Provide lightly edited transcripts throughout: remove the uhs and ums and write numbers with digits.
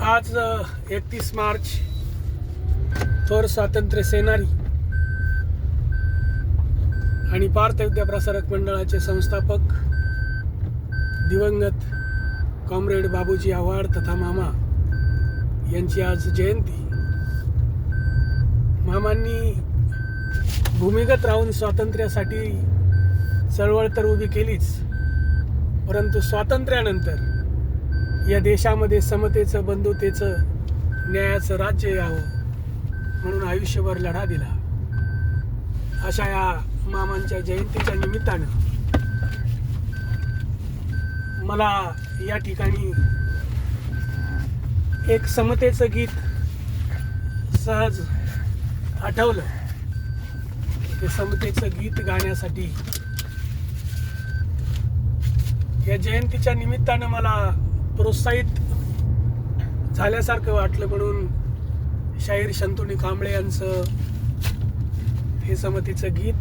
आज 31 मार्च थोर स्वातंत्र्य सेनानी आणि भारत विद्याप्रसारक मंडळाचे संस्थापक दिवंगत कॉम्रेड बाबूजी आव्हाड तथा मामा यांची आज जयंती. मामांनी भूमिगत राहून स्वातंत्र्यासाठी चळवळ तर उभी केलीच, परंतु स्वातंत्र्यानंतर या देशामध्ये समतेचं, बंधुतेचं, न्यायाचं राज्य यावं म्हणून आयुष्यभर लढा दिला. अशा या मामांच्या जयंतीच्या निमित्तानं मला या ठिकाणी एक समतेचं गीत सहज आठवलं. ते समतेचं गीत गाण्यासाठी या जयंतीच्या निमित्तानं मला प्रोत्साहित झाल्यासारखं वाटलं, म्हणून शाहीर शंतनू कांबळे यांचं हे समतेचं गीत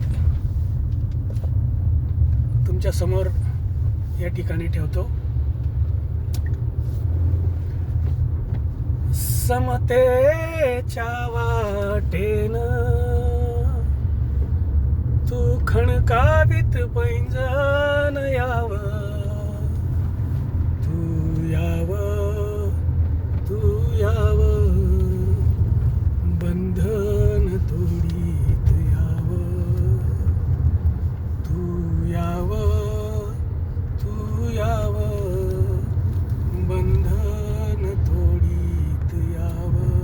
तुमच्या समोर या ठिकाणी ठेवतो. समतेच्या वाटेनं तू खणकावीत पैंजण यावं, तू यावं बंधन तोडीत यावं, तू यावं बंधन तोडीत यावं.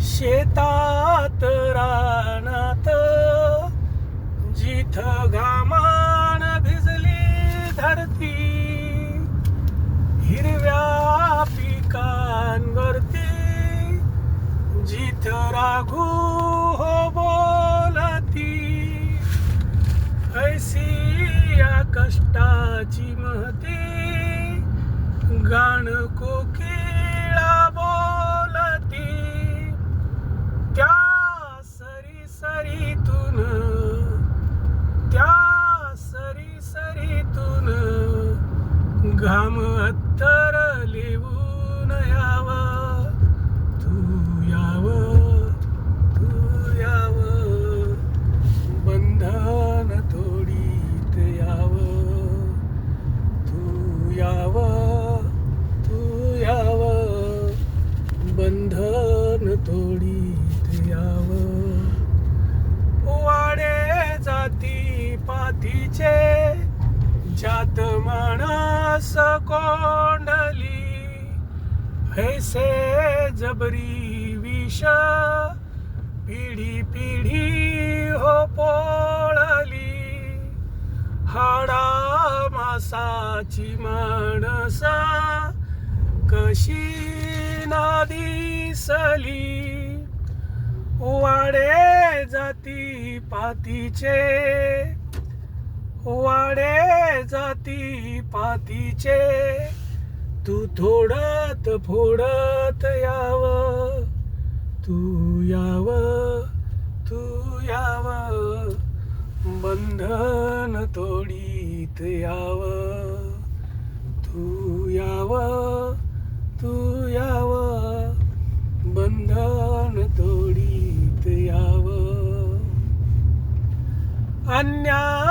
शेतात रानात जिथं घामान भिजली धरती, हिरव्या पिकांवरती जिथं राघू हो बोलती, ऐसी या कष्टाची महती गाण कोकिळा बोलती. त्या सरी सरीतून, त्या सरी सरीतून घाम अत्तर लिहून यावं, तू यावं बंधन तोडीत यावं, तू यावं बंधन तोडीत यावं. वाडे जाती पातीचे ज्यात माणस कोंडली, ऐसे जबरी विष पिढी पिढी हो पोळली. हाडा मासाची माणस कशी ना दिसली, वाडे जाती पातीचे, वाडे जाती पातीचे तू थोडत फोडत यावं, तू यावं बंधन तोडीत यावं, तू यावं बंधन तोडीत यावं.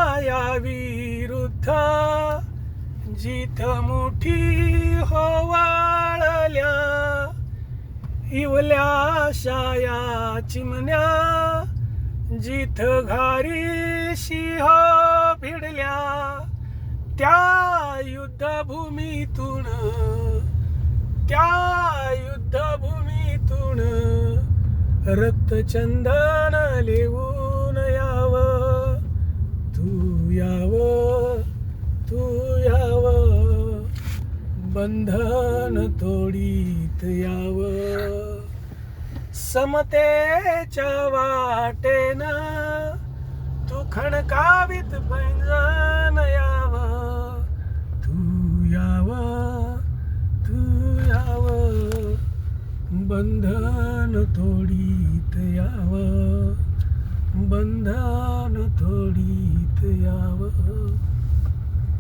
अन्यायाविरुद्ध जिथ मुठी हो वाळल्या, इवल्या शाया चिमण्या जिथ घारीशी हो भिडल्या, त्या युद्धभूमीतून, त्या युद्धभूमीतून रक्तचंदन लिहून यावं, तू यावं बंधन तोडीत यावं. समतेच्या वाटेनं तू खणकावीत पैंजण यावं, तू यावं बंधन तोडीत यावं, बंधन तोडीत यावं.